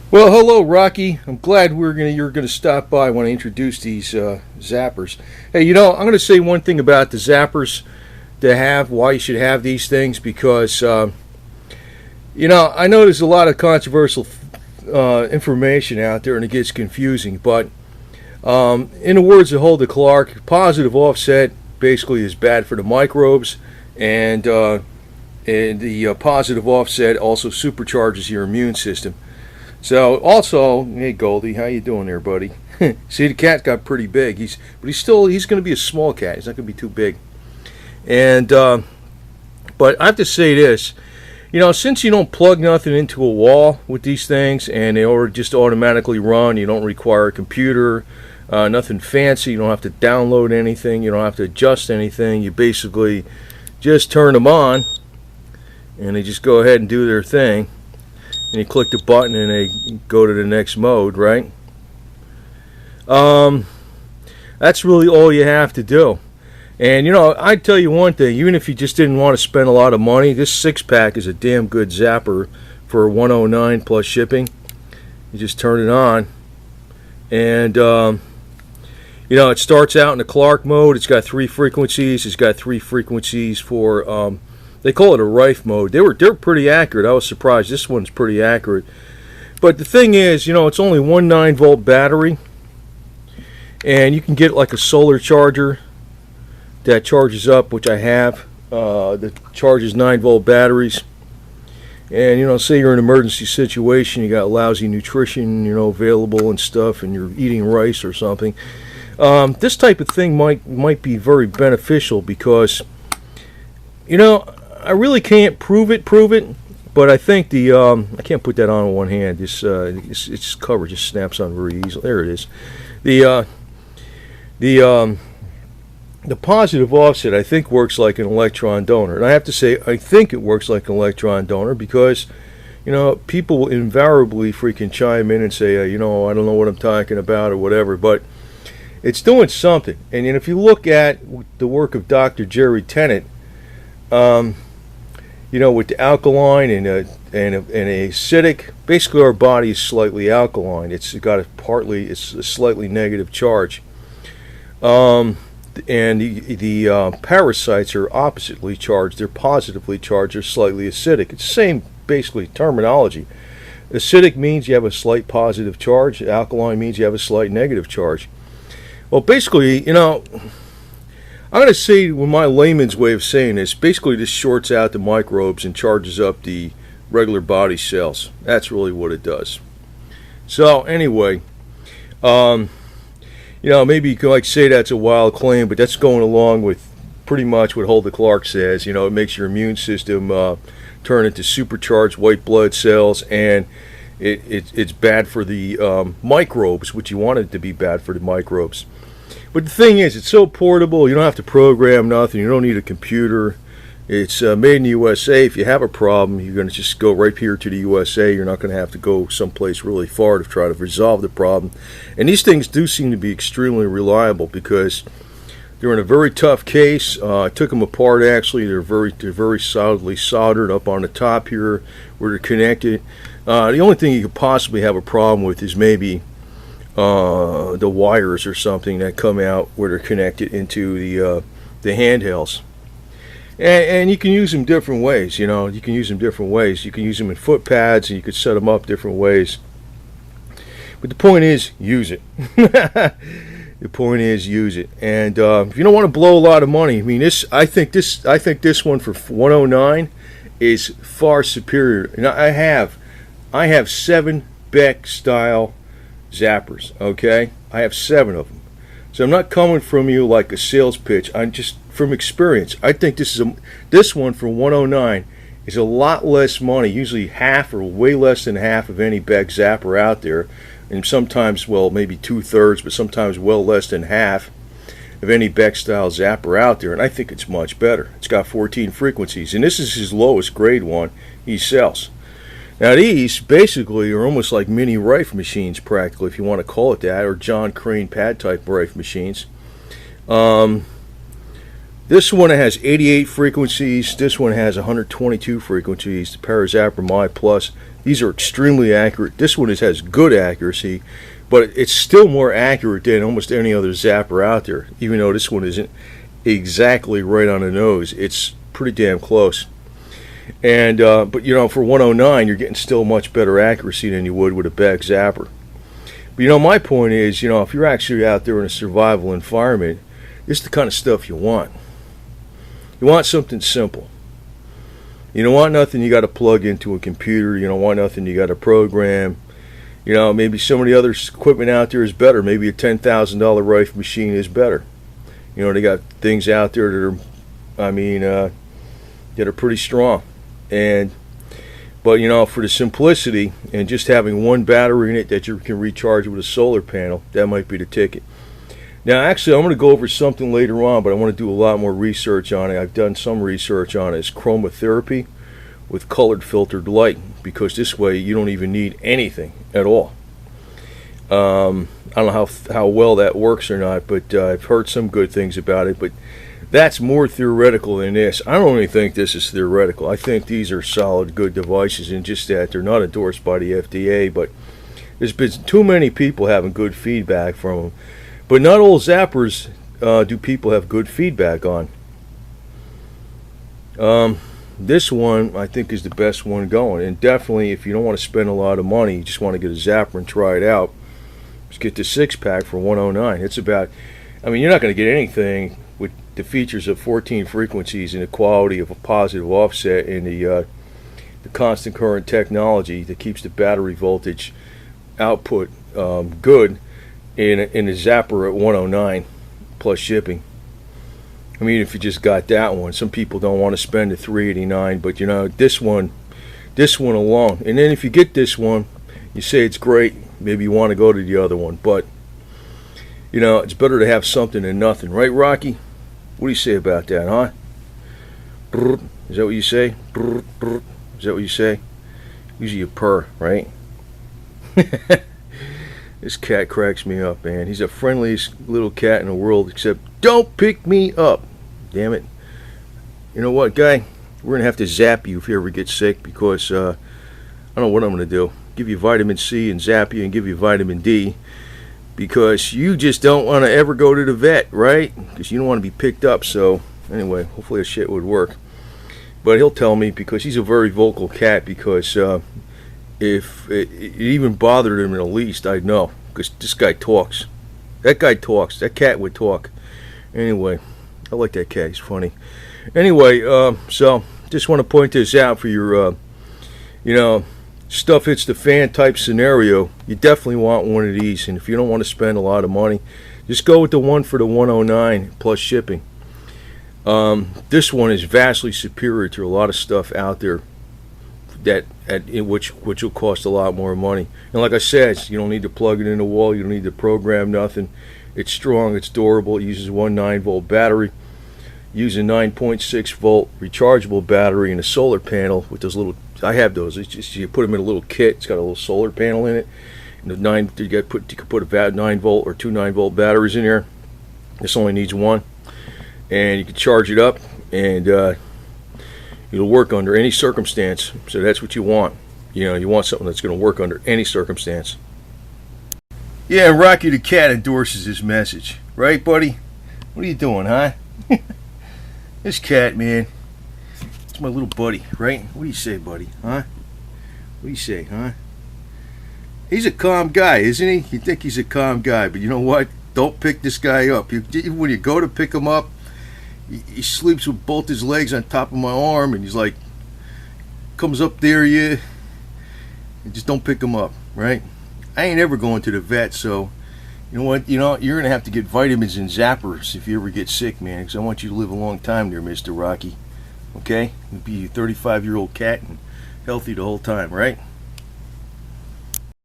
Well, hello, Rocky. I'm glad you're gonna stop by when I introduce these zappers. Hey, I'm gonna say one thing about the zappers to have, why you should have these things, because I know there's a lot of controversial information out there, and it gets confusing. But in the words of Hulda Clark, positive offset basically is bad for the microbes, and the positive offset also supercharges your immune system. So also, hey Goldie, how you doing there, buddy? See, the cat got pretty big. He's going to be a small cat. He's not going to be too big. And but I have to say this, since you don't plug nothing into a wall with these things, and they just automatically run, you don't require a computer, nothing fancy. You don't have to download anything. You don't have to adjust anything. You basically just turn them on, and they just go ahead and do their thing. And you click the button and they go to the next mode, right? That's really all you have to do. And I'd tell you one thing, even if you just didn't want to spend a lot of money, this 6-pack is a damn good zapper for $109 plus shipping. You just turn it on, and it starts out in the Clark mode. It's got 3 frequencies. It's got 3 frequencies for they call it a Rife mode. They're pretty accurate. I was surprised. This one's pretty accurate. But the thing is, it's only one 9-volt battery, and you can get like a solar charger that charges up, which I have. That charges 9-volt batteries. And say you're in an emergency situation, you got lousy nutrition, available and stuff, and you're eating rice or something. This type of thing might be very beneficial because, I really can't prove it, but I think I can't put that on one hand. Its cover just snaps on very easily. There it is. The positive offset, I think, works like an electron donor, and I have to say I think it works like an electron donor because people will invariably freaking chime in and say, I don't know what I'm talking about or whatever, but it's doing something. And if you look at the work of Dr. Jerry Tennant, with the alkaline and acidic, basically our body is slightly alkaline. It's a slightly negative charge. And the parasites are oppositely charged. They're positively charged. They're slightly acidic. It's the same, basically, terminology. Acidic means you have a slight positive charge. Alkaline means you have a slight negative charge. Well, basically, I'm going to say, with my layman's way of saying this, basically this shorts out the microbes and charges up the regular body cells. That's really what it does. So anyway, maybe you could say that's a wild claim, but that's going along with pretty much what Hulda Clark says. It makes your immune system turn into supercharged white blood cells, and it's bad for the microbes, which you want it to be bad for the microbes. But the thing is, it's so portable. You don't have to program nothing. You don't need a computer. It's made in the USA. If you have a problem, you're going to just go right here to the USA. You're not going to have to go someplace really far to try to resolve the problem. And these things do seem to be extremely reliable because they're in a very tough case. I took them apart, actually. They're very solidly soldered up on the top here where they're connected. The only thing you could possibly have a problem with is maybe the wires or something that come out where they're connected into the handhelds. And you can use them different ways. You can use them different ways. You can use them in foot pads, and you could set them up different ways. But the point is, use it. The point is, use it. And if you don't want to blow a lot of money, I think this one for $109 is far superior. I have 7 Beck style zappers. Okay, I have 7 of them. So I'm not coming from you like a sales pitch. I'm just from experience. I think this one for $109 is a lot less money. Usually half or way less than half of any Beck zapper out there, and sometimes, well, maybe 2/3, but sometimes well less than half of any Beck style zapper out there. And I think it's much better. It's got 14 frequencies, and this is his lowest grade one he sells. Now these basically are almost like mini Rife machines, practically, if you want to call it that, or John Crane pad type Rife machines. This one has 88 frequencies. This one has 122 frequencies. The Parazapper My Plus. These are extremely accurate. This one has good accuracy, but it's still more accurate than almost any other zapper out there. Even though this one isn't exactly right on the nose, it's pretty damn close. And but you know, for 109, you're getting still much better accuracy than you would with a back zapper. But you know, my point is, you know, if you're actually out there in a survival environment, this is the kind of stuff you want. You want something simple. You don't want nothing you got to plug into a computer. You don't want nothing you got to program. You know, maybe some of the other equipment out there is better. Maybe a $10,000 rifle machine is better. You know, they got things out there that are, I mean, that are pretty strong. But you know, for the simplicity and just having one battery in it that you can recharge with a solar panel, that might be the ticket. Now, actually, I'm going to go over something later on, but I want to do a lot more research on it. I've done some research on it. It's chromotherapy with colored filtered light, because this way you don't even need anything at all. I don't know how well that works or not, but I've heard some good things about it. But that's more theoretical than this. I don't even think this is theoretical. I think these are solid, good devices, and just that they're not endorsed by the FDA. But there's been too many people having good feedback from them. But not all zappers do people have good feedback on. This one, I think, is the best one going. And definitely, if you don't want to spend a lot of money, you just want to get a zapper and try it out, just get the 6-pack for $109. It's about, I mean, you're not going to get anything with the features of 14 frequencies and the quality of a positive offset and the constant current technology that keeps the battery voltage output good in a zapper at 109 plus shipping. I mean, if you just got that one, some people don't want to spend the $389, but you know, this one alone. And then if you get this one, you say it's great, maybe you want to go to the other one, but you know, it's better to have something than nothing, right, Rocky? What do you say about that, huh? Is that what you say? Is that what you say? Usually you purr, right? This cat cracks me up, man. He's the friendliest little cat in the world, except don't pick me up. Damn it. You know what, guy? We're going to have to zap you if you ever get sick, because I don't know what I'm going to do. Give you vitamin C and zap you and give you vitamin D, because you just don't want to ever go to the vet, right? Because you don't want to be picked up. So anyway, hopefully this shit would work. But he'll tell me, because he's a very vocal cat, because if it even bothered him in the least, I'd know, because this guy talks. That guy talks. That cat would talk. Anyway, I like that cat. He's funny. Anyway, so just want to point this out for your, you know, stuff hits the fan type scenario. You definitely want one of these, and if you don't want to spend a lot of money, just go with the one for the 109 plus shipping. This one is vastly superior to a lot of stuff out there which will cost a lot more money. And like I said, you don't need to plug it in the wall, you don't need to program nothing. It's strong, it's durable, it uses one 9-volt battery, uses a 9.6 volt rechargeable battery and a solar panel with those little, I have those, it's just, you put them in a little kit, it's got a little solar panel in it, and you could put a 9 volt or two 9-volt batteries in there. This only needs one, and you can charge it up, and it'll work under any circumstance. So that's what you want. You know, you want something that's going to work under any circumstance. Yeah, Rocky the cat endorses this message. Right, buddy? What are you doing, huh? This cat, man, it's my little buddy, right? What do you say, buddy? Huh? What do you say, huh? He's a calm guy, isn't he? You think he's a calm guy, but you know what? Don't pick this guy up. When you go to pick him up, he sleeps with both his legs on top of my arm, and he's like, comes up there, and just don't pick him up, right? I ain't ever going to the vet, so you know what? You know, you're gonna have to get vitamins and zappers if you ever get sick, man, because I want you to live a long time there, Mr. Rocky. Okay? You'll be a 35-year-old cat and healthy the whole time, right?